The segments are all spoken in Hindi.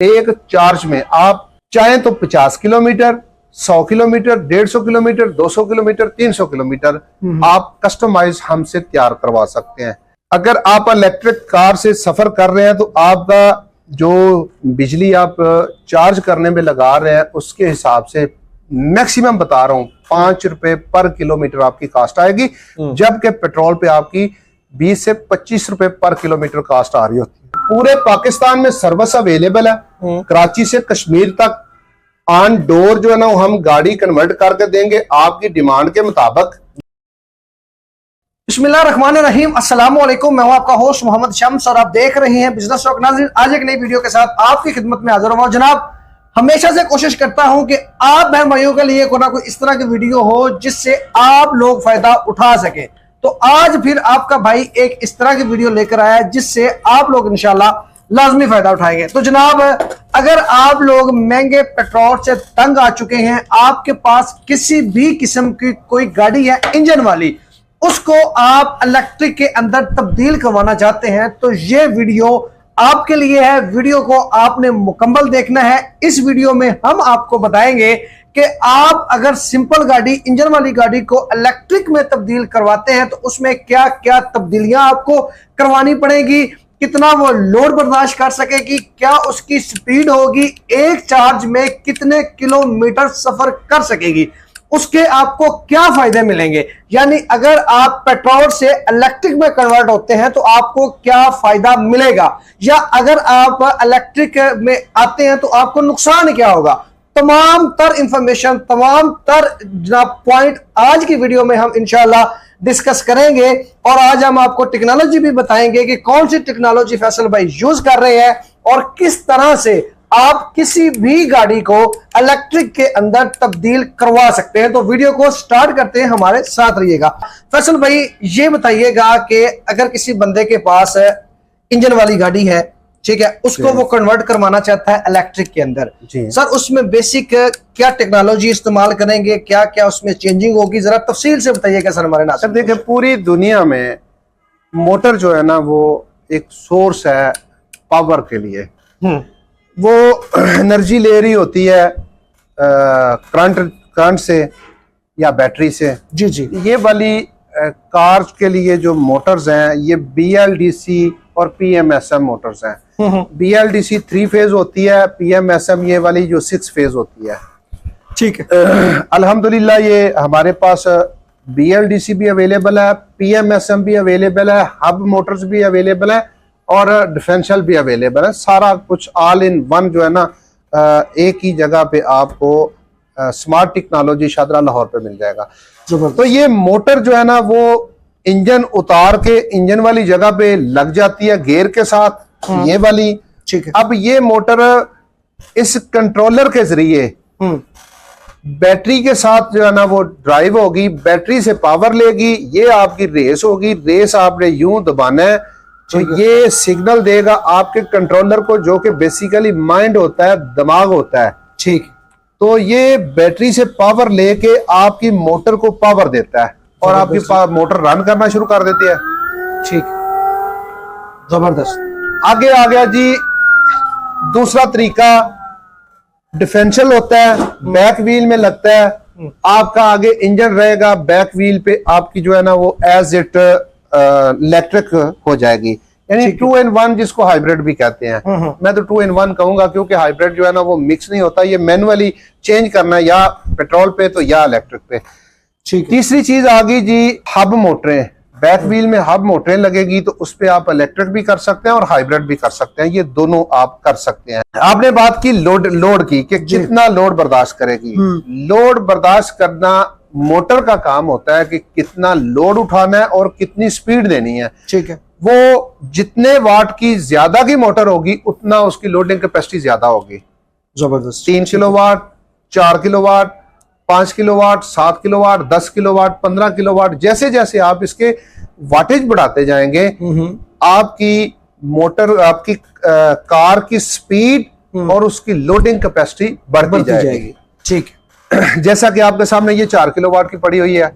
एक चार्ज में आप चाहें तो 50 kilometre, 100 kilometre, 150 kilometre, 200 kilometre, 300 kilometre आप कस्टमाइज हमसे तैयार करवा सकते हैं। अगर आप इलेक्ट्रिक कार से सफर कर रहे हैं तो आपका जो बिजली आप चार्ज करने में लगा रहे हैं उसके हिसाब से मैक्सिमम बता रहा हूं 5 रुपए पर किलोमीटर आपकी कास्ट आएगी, जबकि पेट्रोल पे आपकी 20 से 25 रुपए पर किलोमीटर कास्ट आ रही होती है। पूरे पाकिस्तान में सर्विस अवेलेबल है, कराची से कश्मीर तक ऑन डोर जो है ना हम गाड़ी कन्वर्ट करके देंगे आपकी डिमांड के मुताबिक। बिस्मिल्लाहिर्रहमानिर्रहीम, अस्सलाम वालेकुम। मैं हूं आपका होस्ट मोहम्मद शम्स और आप देख रहे हैं बिजनेस टॉक। नाज़रीन, आज एक नई वीडियो के साथ आपकी खिदमत में हाजिर हुआ। जनाब, हमेशा से कोशिश करता हूं कि आप बहन भाइयों के लिए कोई ना कोई इस तरह की वीडियो हो जिससे आप लोग फायदा उठा सके। तो आज फिर आपका भाई एक इस तरह की वीडियो लेकर आया है जिससे आप लोग इंशाल्लाह लाजमी फायदा उठाएंगे। तो जनाब, अगर आप लोग महंगे पेट्रोल से तंग आ चुके हैं, आपके पास किसी भी किस्म की कोई गाड़ी है इंजन वाली, उसको आप इलेक्ट्रिक के अंदर तब्दील करवाना चाहते हैं, तो ये वीडियो आपके लिए है। वीडियो को आपने मुकम्मल देखना है। इस वीडियो में हम आपको बताएंगे कि आप अगर सिंपल गाड़ी, इंजन वाली गाड़ी को इलेक्ट्रिक में तब्दील करवाते हैं तो उसमें क्या क्या तब्दीलियां आपको करवानी पड़ेगी, कितना वो लोड बर्दाश्त कर सकेगी, क्या उसकी स्पीड होगी, एक चार्ज में कितने किलोमीटर सफर कर सकेगी, उसके आपको क्या फायदे मिलेंगे। यानी अगर आप पेट्रोल से इलेक्ट्रिक में कन्वर्ट होते हैं तो आपको क्या फायदा मिलेगा, या अगर आप इलेक्ट्रिक में आते हैं तो आपको नुकसान क्या होगा। तमाम तर इंफॉर्मेशन, तमाम तर पॉइंट आज की वीडियो में हम इंशाल्लाह डिस्कस करेंगे। और आज हम आपको टेक्नोलॉजी भी बताएंगे कि कौन सी टेक्नोलॉजी फैसल भाई यूज कर रहे हैं और किस तरह से आप किसी भी गाड़ी को इलेक्ट्रिक के अंदर तब्दील करवा सकते हैं। तो वीडियो को स्टार्ट करते हैं, हमारे साथ रहिएगा। फैसल भाई, ये बताइएगा कि अगर किसी बंदे के पास इंजन वाली गाड़ी है, ठीक है, उसको वो कन्वर्ट करवाना चाहता है इलेक्ट्रिक के अंदर, सर उसमें बेसिक क्या टेक्नोलॉजी इस्तेमाल करेंगे, क्या क्या उसमें चेंजिंग होगी, जरा तफसील से बताइएगा सर हमारे नाज़रीन। सर देखिए, पूरी दुनिया में मोटर जो है ना वो एक सोर्स है पावर के लिए। वो एनर्जी ले रही होती है करंट से या बैटरी से। जी जी, ये वाली कार के लिए जो मोटर्स हैं ये BLDC और PMSM मोटर्स हैं। BLDC 3 फेज होती है, PMSM ये वाली जो 6 फेज होती है। ठीक है, अल्हम्दुलिल्लाह ये हमारे पास BLDC भी अवेलेबल है, PMSM भी अवेलेबल है, हब मोटर्स भी अवेलेबल है और डिफरेंशियल भी अवेलेबल है। सारा कुछ ऑल इन वन जो है ना एक ही जगह पे आपको स्मार्ट टेक्नोलॉजी शादरा लाहौर पे मिल जाएगा। तो ये मोटर जो है ना वो इंजन उतार के इंजन वाली जगह पे लग जाती है गेयर के साथ, ये वाली। ठीक है, अब ये मोटर इस कंट्रोलर के जरिए बैटरी के साथ जो है ना वो ड्राइव होगी, बैटरी से पावर लेगी, ये आपकी रेस होगी। रेस आपने यूं दबाना है तो ये सिग्नल देगा आपके कंट्रोलर को, जो कि बेसिकली माइंड होता है, दिमाग होता है। ठीक, तो ये बैटरी से पावर लेके आपकी मोटर को पावर देता है और आपकी मोटर रन करना शुरू कर देती है। ठीक, जबरदस्त। आगे आ गया जी दूसरा तरीका, डिफरेंशियल होता है, बैक व्हील में लगता है। आपका आगे इंजन रहेगा, बैक व्हील पे आपकी जो है ना वो एज इट इलेक्ट्रिक हो जाएगी, यानी 2 in 1 जिसको हाइब्रिड भी कहते हैं। मैं तो 2 in 1 कहूंगा क्योंकि हाइब्रिड जो है ना वो मिक्स नहीं होता, ये मैनुअली चेंज करना है, या पेट्रोल पे तो या इलेक्ट्रिक पे। ठीक, तीसरी चीज आ गई जी हब मोटरें। बैक व्हील में हब मोटरें लगेगी तो उस पे आप इलेक्ट्रिक भी कर सकते हैं और हाइब्रिड भी कर सकते हैं, ये दोनों आप कर सकते हैं। आपने बात की लोड की कि कितना लोड बर्दाश्त करेगी। लोड बर्दाश्त करना मोटर का काम होता है कि कितना लोड उठाना है और कितनी स्पीड देनी है। ठीक है, वो जितने वाट की ज्यादा की मोटर होगी उतना उसकी लोडिंग कैपेसिटी ज्यादा होगी। जबरदस्त। 3 kilowatt, 4 kilowatt, 5 kilowatt, 7 kilowatt, 10 kilowatt, 15 kilowatt, जैसे जैसे आप इसके वाटेज बढ़ाते जाएंगे आपकी मोटर, आपकी कार की स्पीड और उसकी लोडिंग कैपेसिटी बढ़ती जाएगी। ठीक, जैसा कि आपके सामने ये 4 किलोवाट की पड़ी हुई है,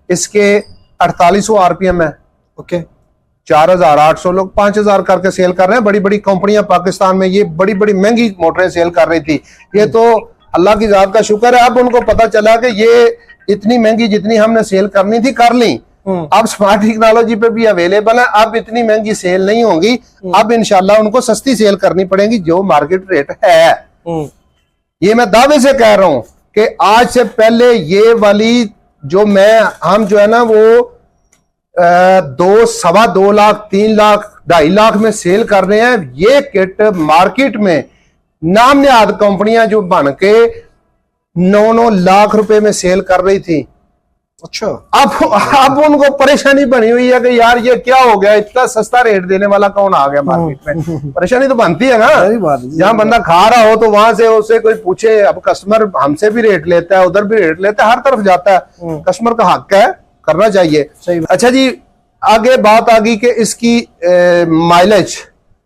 इसके 4800 RPM है। ओके, 4,800 लोग 5,000 करके सेल कर रहे हैं। बड़ी बड़ी कंपनियां पाकिस्तान में ये बड़ी बड़ी महंगी मोटरें सेल कर रही थी। ये तो अल्लाह की जात का शुक्र है, अब उनको पता चला कि ये इतनी महंगी जितनी हमने सेल करनी थी कर ली। अब स्मार्ट टेक्नोलॉजी पे भी अवेलेबल है, अब इतनी महंगी सेल नहीं होंगी, अब इंशाल्लाह उनको सस्ती सेल करनी पड़ेगी जो मार्केट रेट है। ये मैं दावे से कह रहा हूं कि आज से पहले ये वाली जो हम जो है ना वो 2, सवा 2 लाख, 3 लाख, 2.5 लाख में सेल कर रहे हैं। ये किट मार्केट में नाम निहाद कंपनियां जो बन के 9-9 लाख रुपए में सेल कर रही थी। अच्छा, अब उनको परेशानी बनी हुई है कि यार ये क्या हो गया, इतना सस्ता रेट देने वाला कौन आ गया मार्केट में। परेशानी तो बनती है ना, जहां बंदा खा रहा हो तो वहां से उससे कोई पूछे। अब कस्टमर हमसे भी रेट लेता है, उधर भी रेट लेता है, हर तरफ जाता है। कस्टमर का हक है, करना चाहिए। अच्छा जी, आगे बात आ गई कि इसकी माइलेज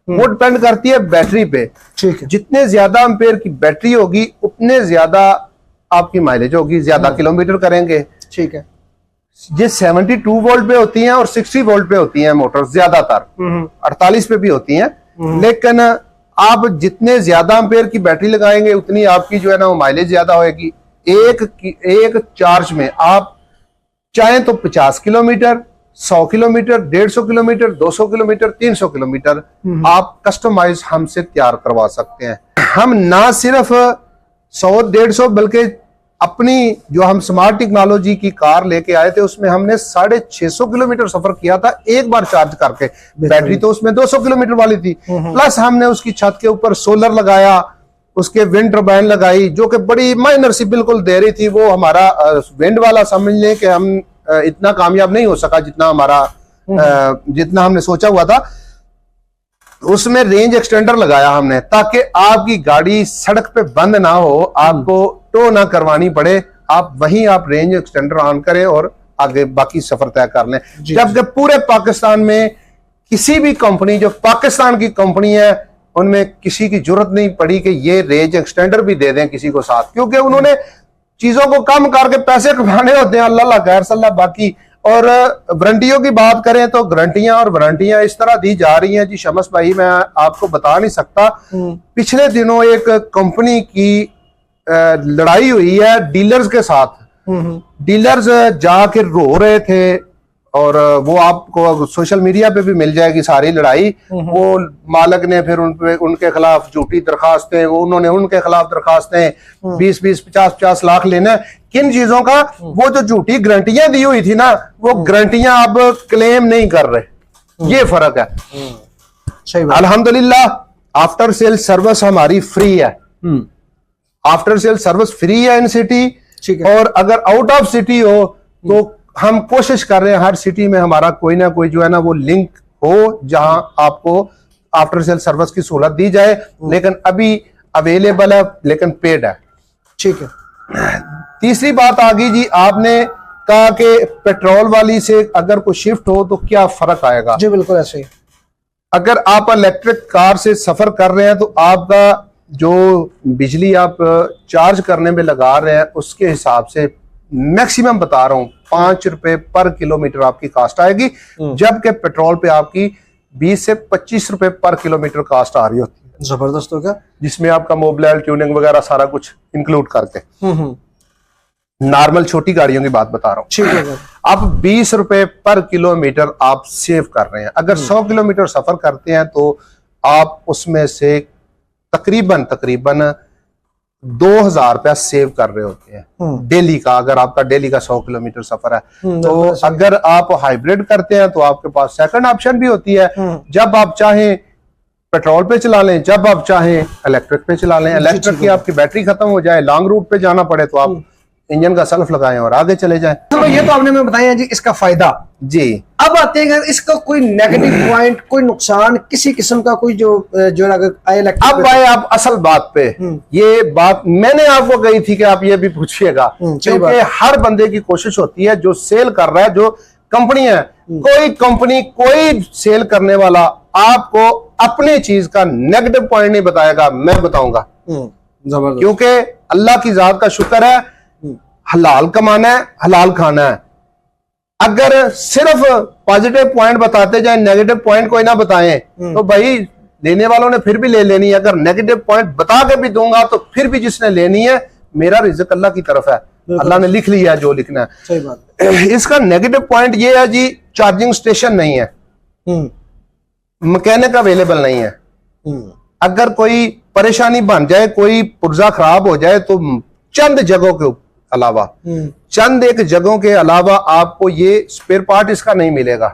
वो डिपेंड करती है बैटरी पे। ठीक है, जितने ज्यादा एम्पेयर की बैटरी होगी उतने ज्यादा आपकी माइलेज होगी, ज्यादा किलोमीटर करेंगे। ठीक है, ये 72 वोल्ट पे होती हैं और 60 वोल्ट पे होती हैं मोटर, ज्यादातर 48 पे भी होती हैं। लेकिन आप जितने ज्यादा एम्पेयर की बैटरी लगाएंगे उतनी आपकी जो है ना वो माइलेज ज्यादा होगी। एक चार्ज में आप चाहें तो 50 kilometre, 100 kilometre, 150 kilometre, 200 kilometre, 300 kilometre आप कस्टमाइज हमसे तैयार करवा सकते हैं। हम ना सिर्फ 100-150 बल्कि अपनी जो हम स्मार्ट टेक्नोलॉजी की कार लेके आए थे उसमें हमने 650 किलोमीटर सफर किया था एक बार चार्ज करके। बैटरी तो उसमें 200 किलोमीटर वाली थी, प्लस हमने उसकी छत के ऊपर सोलर लगाया, उसके विंड टर्बाइन लगाई जो कि बड़ी माइनर सी बिल्कुल दे रही थी। वो हमारा विंड वाला समझ लें कि हम इतना कामयाब नहीं हो सका जितना जितना हमने सोचा हुआ था। उसमें रेंज एक्सटेंडर लगाया हमने ताकि आपकी गाड़ी सड़क पे बंद ना हो, आपको टो ना करवानी पड़े, आप वहीं आप रेंज एक्सटेंडर ऑन करें और आगे बाकी सफर तय कर लें। जबकि पूरे पाकिस्तान में किसी भी कंपनी जो पाकिस्तान की कंपनी है उनमें किसी की जरूरत नहीं पड़ी कि ये रेंज एक्सटेंडर भी दे दें किसी को साथ, क्योंकि उन्होंने चीजों को कम करके पैसे कमाने होते हैं। अल्लाह खैर सल्ला बाकी। और वारंटियों की बात करें तो गारंटियां और वारंटियां इस तरह दी जा रही हैं जी शमस भाई, मैं आपको बता नहीं सकता। पिछले दिनों एक कंपनी की लड़ाई हुई है डीलर्स के साथ। डीलर्स जाके रो रहे थे और वो आपको सोशल मीडिया पे भी मिल जाएगी सारी लड़ाई। वो मालक ने फिर उनके खिलाफ झूठी दरखास्तें, उन्होंने उनके खिलाफ दरखास्तें 20-20, 50-50 लाख लेना। किन चीजों का? वो जो झूठी गारंटियां दी हुई थी ना, वो गारंटियां अब क्लेम नहीं कर रहे। ये फर्क है। सही बात। अल्हम्दुलिल्लाह आफ्टर सेल सर्विस हमारी फ्री है। आफ्टर सेल सर्विस फ्री है इन सिटी। और अगर आउट ऑफ सिटी हो तो हम कोशिश कर रहे हैं हर सिटी में हमारा कोई ना कोई जो है ना वो लिंक हो जहां आपको आफ्टर सेल सर्विस की सहूलत दी जाए। लेकिन अभी अवेलेबल है लेकिन पेड है। ठीक है। तीसरी बात आ गई जी, आपने कहा कि पेट्रोल वाली से अगर कोई शिफ्ट हो तो क्या फर्क आएगा? जी बिल्कुल ऐसे ही। अगर आप इलेक्ट्रिक कार से सफर कर रहे हैं तो आपका जो बिजली आप चार्ज करने में लगा रहे हैं उसके हिसाब से मैक्सिमम बता रहा हूं 5 रुपए पर किलोमीटर आपकी कास्ट आएगी, जबकि पेट्रोल पे आपकी 20 से 25 रुपए पर किलोमीटर कास्ट आ रही होती है। जबरदस्त हो गया, जिसमें आपका मोबाइल ट्यूनिंग वगैरह सारा कुछ इंक्लूड करके। नॉर्मल छोटी गाड़ियों की बात बता रहा हूँ। ठीक है। आप 20 रुपए पर किलोमीटर आप सेव कर रहे हैं। अगर 100 किलोमीटर सफर करते हैं तो आप उसमें से तकरीबन 2000 रुपया सेव कर रहे होते हैं डेली का। अगर आपका डेली का 100 किलोमीटर सफर है तो अगर आप हाइब्रिड करते हैं तो आपके पास सेकंड ऑप्शन भी होती है। जब आप चाहें पेट्रोल पे चला लें, जब आप चाहें इलेक्ट्रिक पे चला लें। इलेक्ट्रिक की आपकी बैटरी खत्म हो जाए, लॉन्ग रूट पे जाना पड़े तो आप इंजन का सेल्फ लगाएं और आगे चले जाएं। चलो ये तो आपने मैं बताया जी इसका फायदा जी। अब आते हैं अगर इसका कोई नेगेटिव पॉइंट, कोई नुकसान किसी किस्म का कोई जो अब आए आप असल बात पे। ये बात मैंने आपको कही थी कि आप ये भी पूछिएगा, क्योंकि हर बंदे की कोशिश होती है जो सेल कर रहा है, जो कंपनी है, कोई कंपनी कोई सेल करने वाला आपको अपनी चीज का नेगेटिव पॉइंट नहीं बताएगा, मैं बताऊंगा। क्योंकि अल्लाह की जात का शुक्र है, हलाल कमाना है, हलाल खाना है। अगर सिर्फ पॉजिटिव पॉइंट बताते जाए, नेगेटिव पॉइंट कोई ना बताएं, तो भाई लेने वालों ने फिर भी ले लेनी है। अगर नेगेटिव पॉइंट बता के भी दूंगा तो फिर भी जिसने लेनी है, मेरा रिज़्क अल्लाह की तरफ है, अल्लाह ने लिख लिया है जो लिखना है। सही बात। इसका नेगेटिव पॉइंट ये है जी, चार्जिंग स्टेशन नहीं है, मैकेनिक अवेलेबल नहीं है। अगर कोई परेशानी बन जाए, कोई पुर्जा खराब हो जाए, तो चंद जगहों के अलावा, चंद एक जगहों के अलावा आपको ये स्पेयर पार्ट इसका नहीं मिलेगा।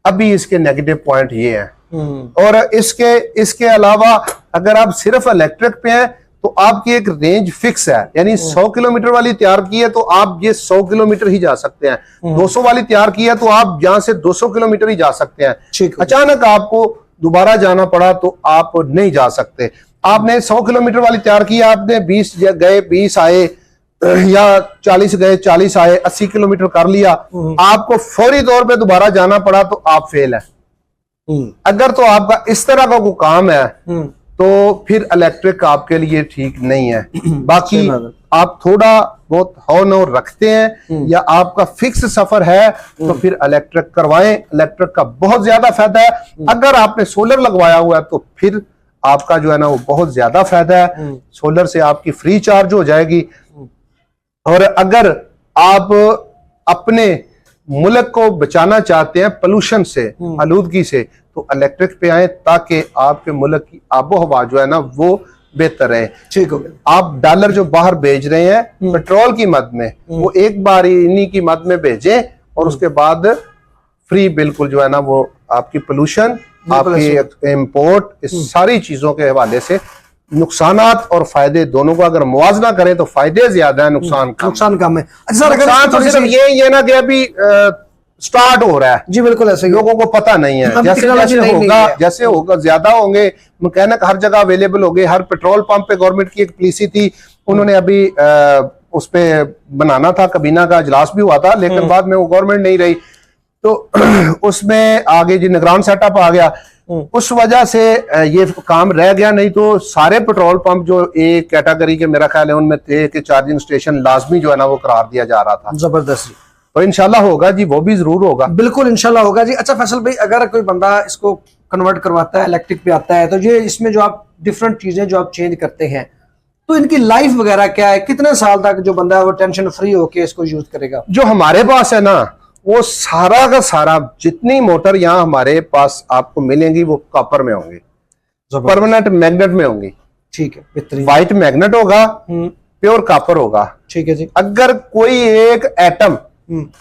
अभी इसके नेगेटिव पॉइंट ये है। और इसके अलावा अगर आप सिर्फ इलेक्ट्रिक पे हैं तो आपकी एक रेंज फिक्स है, यानी 100 किलोमीटर वाली तैयार की है तो आप ये 100 किलोमीटर ही जा सकते हैं। 200 वाली तैयार की है तो आप यहाँ से 200 किलोमीटर ही जा सकते हैं। अचानक आपको दोबारा जाना पड़ा तो आप नहीं जा सकते। आपने 100 किलोमीटर वाली तैयार की, आपने 20 गए 20 आए, या 40 गए 40 आए, 80 किलोमीटर कर लिया, आपको फौरी तौर पे दोबारा जाना पड़ा तो आप फेल है। अगर तो आपका इस तरह का कोई काम है तो फिर इलेक्ट्रिक आपके लिए ठीक नहीं है। बाकी आप थोड़ा बहुत हौन और रखते हैं या आपका फिक्स सफर है तो फिर इलेक्ट्रिक करवाएं। इलेक्ट्रिक का बहुत ज्यादा फायदा है। अगर आपने सोलर लगवाया हुआ है तो फिर आपका जो है ना वो बहुत ज्यादा फायदा है। सोलर से आपकी फ्री चार्ज हो जाएगी। और अगर आप अपने मुल्क को बचाना चाहते हैं पोल्यूशन से, आलूदगी से, तो इलेक्ट्रिक पे आए ताकि आपके मुल्क की आबो हवा जो है ना वो बेहतर है। ठीक हो गया। आप डॉलर जो बाहर भेज रहे हैं पेट्रोल की मद में, वो एक बार इन्हीं की मद में भेजें और उसके बाद फ्री बिल्कुल जो है ना वो आपकी पोल्यूशन, आपकी इम्पोर्ट, इस सारी चीजों के हवाले से नुकसानात और फायदे दोनों को अगर मुआवजा करें तो फायदे ज्यादा है, नुकसान कम है। अच्छा, नुकसान तो सिर्फ ये ना कि अभी स्टार्ट हो रहा है जी, बिल्कुल ऐसे लोगों को पता नहीं है। जैसे होगा ज्यादा होंगे, मैकेनिक हर जगह अवेलेबल हो गए। हर पेट्रोल पंप पे गवर्नमेंट की एक पॉलिसी थी, उन्होंने अभी उस पे बनाना था, कबीना का इजलास भी हुआ था, लेकिन बाद में वो गवर्नमेंट नहीं रही तो उसमें आगे जी निगरान सेटअप आ गया। उस वजह से ये काम रह गया। नहीं तो सारे पेट्रोल पंप जो एक कैटेगरी के मेरा ख्याल है उनमें थे कि चार्जिंग स्टेशन लाजमी जो है ना वो करार दिया जा रहा था। जबरदस्त। तो इंशाल्लाह होगा जी, वो भी जरूर होगा। बिल्कुल इंशाल्लाह होगा जी। अच्छा फैसल भाई, अगर कोई बंदा इसको कन्वर्ट करवाता है, इलेक्ट्रिक पे आता है, तो ये इसमें जो आप डिफरेंट चीजें जो आप चेंज करते हैं तो इनकी लाइफ वगैरह क्या है? कितने साल तक जो बंदा है वो टेंशन फ्री होके इसको यूज करेगा? जो हमारे पास है ना वो सारा का सारा जितनी मोटर यहाँ हमारे पास आपको मिलेंगी वो कॉपर में होंगी, परमानेंट मैग्नेट में होंगी। ठीक है, बेहतरीन। व्हाइट मैग्नेट होगा, प्योर कॉपर होगा। ठीक है जी। अगर कोई एक एटम,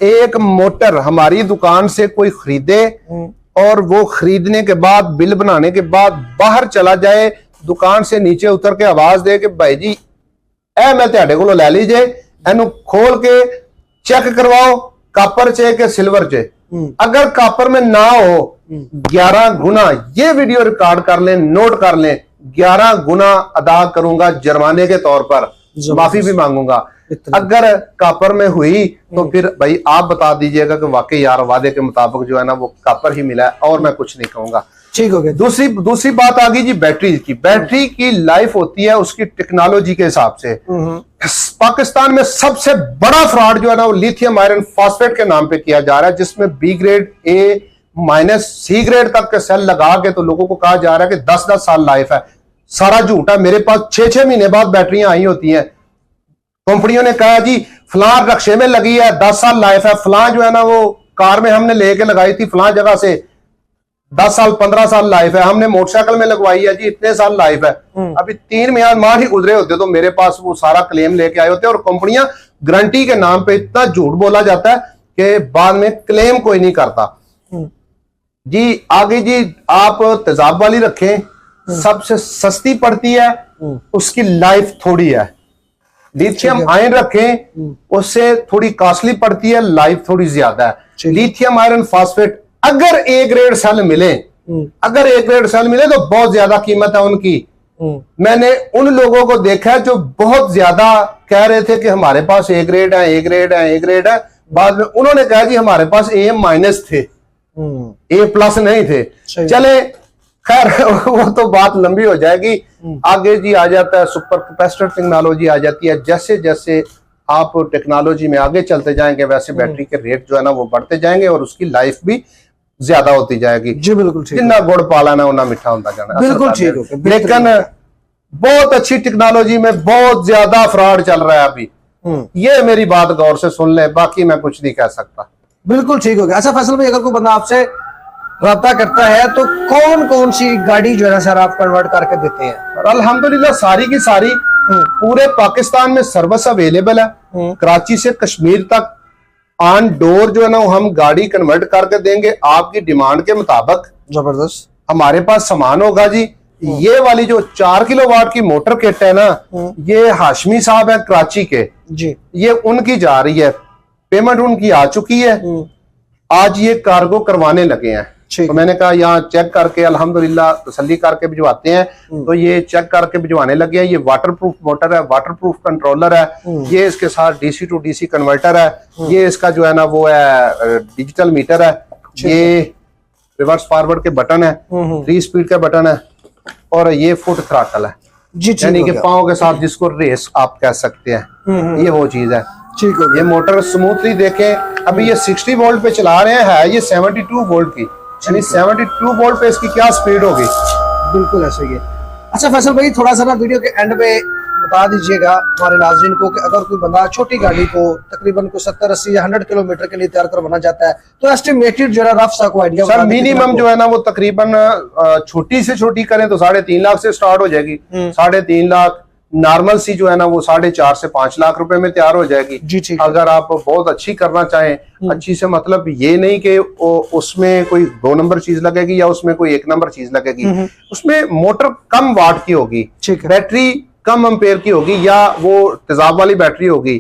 एक मोटर हमारी दुकान से कोई खरीदे और वो खरीदने के बाद बिल बनाने के बाद बाहर चला जाए, दुकान से नीचे उतर के आवाज दे कि भाई जी मैं ਤੁਹਾਡੇ ਕੋਲੋਂ ले लीजिए, एनू खोल के चेक करवाओ कापर चे के सिल्वर चे, अगर कापर में ना हो 11 गुना, ये वीडियो रिकॉर्ड कर लें, नोट कर लें, 11 गुना अदा करूंगा जुर्माने के तौर पर, माफी भी मांगूंगा। अगर कापर में हुई तो फिर भाई आप बता दीजिएगा कि वाकई यार वादे के मुताबिक जो है ना वो कापर ही मिला है और मैं कुछ नहीं कहूंगा। ठीक हो गया। दूसरी बात आ गई जी बैटरी की। बैटरी की लाइफ होती है उसकी टेक्नोलॉजी के हिसाब से। पाकिस्तान में सबसे बड़ा फ्रॉड जो है ना वो लिथियम आयरन फॉस्फेट के नाम पे किया जा रहा है, जिसमें बी ग्रेड, ए माइनस, सी ग्रेड तक के सेल लगा के तो लोगों को कहा जा रहा है कि 10-10 साल लाइफ है। सारा झूठ है। मेरे पास 6-6 महीने बाद बैटरियां आई होती हैं। कंपनियों ने कहा जी फलां रक्शे में लगी है 10 साल लाइफ है, फलां जो है ना वो कार में हमने लेके लगाई थी फलां जगह से 10 साल 15 साल लाइफ है, हमने मोटरसाइकिल में लगवाई है जी इतने साल लाइफ है। अभी 3 माह ही गुजरे होते तो मेरे पास वो सारा क्लेम लेके आए होते। और कंपनियां गारंटी के नाम पे इतना झूठ बोला जाता है कि बाद में क्लेम कोई नहीं करता जी। आगे जी आप तेजाब वाली रखें, सबसे सस्ती पड़ती है, उसकी लाइफ थोड़ी है। लिथियम आयरन रखें, उससे थोड़ी कॉस्टली पड़ती है, लाइफ थोड़ी ज्यादा है। लिथियम आयरन फॉस्फेट अगर ए ग्रेड सेल मिले, अगर ए ग्रेड सेल मिले तो बहुत ज्यादा कीमत है उनकी। मैंने उन लोगों को देखा जो बहुत ज्यादा कह रहे थे कि हमारे पास ए ग्रेड है, ए ग्रेड है, ए ग्रेड है, बाद में उन्होंने कहा जी हमारे पास ए माइनस थे, ए प्लस नहीं थे। चले खैर वो तो बात लंबी हो जाएगी। आगे जी आ जाता है सुपर कैपेसिटर टेक्नोलॉजी आ जाती है। जैसे जैसे आप टेक्नोलॉजी में आगे चलते जाएंगे वैसे बैटरी के रेट जो है ना वो बढ़ते जाएंगे और उसकी लाइफ भी ज्यादा होती जाएगी। जी बिल्कुल ठीक, जिन्ना गुड़ पाला ना उन्ना मिठा होता जाना। बिल्कुल ठीक है। लेकिन बहुत अच्छी टेक्नोलॉजी में बहुत ज्यादा फ्रॉड चल रहा है अभी। ये मेरी बात गौर से सुन ले, बाकी मैं कुछ नहीं कह सकता। बिल्कुल ठीक हो गया। अच्छा फैसल भाई, अगर कोई बंदा आपसे रब्ता करता है तो कौन कौन सी गाड़ी जो है ना सर आप कन्वर्ट करके देते हैं? और अल्हम्दुलिल्लाह सारी की सारी पूरे पाकिस्तान में सर्विस अवेलेबल है। कराची से कश्मीर तक ऑन डोर जो है ना हम गाड़ी कन्वर्ट करके देंगे आपकी डिमांड के मुताबिक। जबरदस्त। हमारे पास सामान होगा जी। ये वाली जो 4 किलोवाट की मोटर किट है ना, ये हाशमी साहब है कराची के जी, ये उनकी जा रही है, पेमेंट उनकी आ चुकी है। आज ये कार्गो करवाने लगे हैं तो मैंने कहा यहाँ चेक करके अल्हम्दुलिल्लाह तसल्ली करके भिजवाते हैं। तो ये चेक करके भिजवाने लगे हैं। ये वाटरप्रूफ मोटर है, वाटरप्रूफ कंट्रोलर है, ये इसके साथ डीसी टू डीसी कन्वर्टर है, ये इसका जो है ना वो है डिजिटल मीटर है, ये रिवर्स फॉरवर्ड के बटन है, 3 स्पीड का बटन है और ये फुट थ्रॉटल है जी, यानी कि पाँव के साथ जिसको रेस आप कह सकते हैं, ये वो चीज है। ठीक हो ये मोटर स्मूथली देखें, अभी ये 60 वोल्ट पे चला रहे हैं, ये 72 वोल्ट की, यानी 72 वोल्ट पे इसकी क्या स्पीड होगी। बिल्कुल ऐसे ही है। अच्छा फैसल भाई, थोड़ा सा ना वीडियो के एंड में बता दीजिएगा हमारे नाज़रीन को कि अगर कोई बंदा छोटी गाड़ी को तकरीबन को 70, 80 या 100 किलोमीटर के लिए तैयार करवाना चाहता है तो एस्टिमेटेड जो है रफ सा को आइडिया सर मिनिमम जो है ना वो तकरीबन छोटी से छोटी करें तो 3.5 लाख से स्टार्ट हो जाएगी। 3.5 लाख नॉर्मल सी जो है ना वो 4.5 से 5 लाख रुपए में तैयार हो जाएगी जी। ठीक, अगर आप बहुत अच्छी करना चाहें, अच्छी से मतलब ये नहीं कि उसमें कोई 2 नंबर चीज लगेगी या उसमें कोई 1 नंबर चीज लगेगी, उसमें मोटर कम वाट की होगी, बैटरी कम एम्पेयर की होगी या वो तेजाब वाली बैटरी होगी।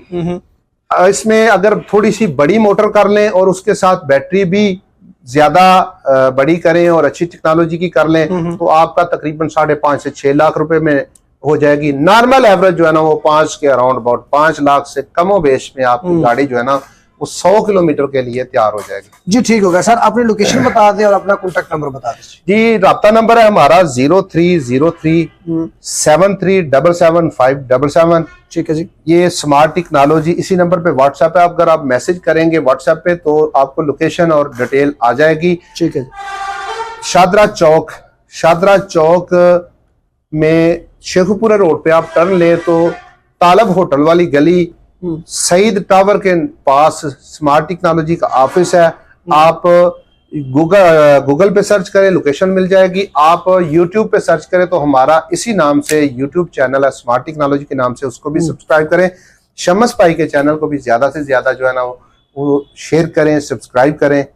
इसमें अगर थोड़ी सी बड़ी मोटर कर लें और उसके साथ बैटरी भी ज्यादा बड़ी करें और अच्छी टेक्नोलॉजी की कर लें तो आपका तकरीबन 5.5 से 6 लाख रुपए में हो जाएगी। नॉर्मल एवरेज जो है ना वो 5 के अराउंड अबाउट 5 लाख से कमो बेश में आपकी गाड़ी जो है ना वो 100 किलोमीटर के लिए तैयार हो जाएगी जी। ठीक हो गया सर, अपनी लोकेशन बता दें और अपना कॉन्टेक्ट नंबर बता दीजिए जी। राब्ता नंबर है हमारा 0303 7377 ठीक है जी। ये स्मार्ट टेक्नोलॉजी इसी नंबर पे व्हाट्सएप है। अगर आप मैसेज करेंगे व्हाट्सएप पे तो आपको लोकेशन और डिटेल आ जाएगी। ठीक है। शादरा चौक में शेखुपुरा रोड पे आप टर्न ले तो तालब होटल वाली गली सईद टावर के पास स्मार्ट टेक्नोलॉजी का ऑफिस है। आप गूगल पे सर्च करें, लोकेशन मिल जाएगी। आप यूट्यूब पे सर्च करें तो हमारा इसी नाम से यूट्यूब चैनल है स्मार्ट टेक्नोलॉजी के नाम से, उसको भी सब्सक्राइब करें। शम्स भाई के चैनल को भी ज्यादा से ज्यादा जो है ना वो शेयर करें, सब्सक्राइब करें।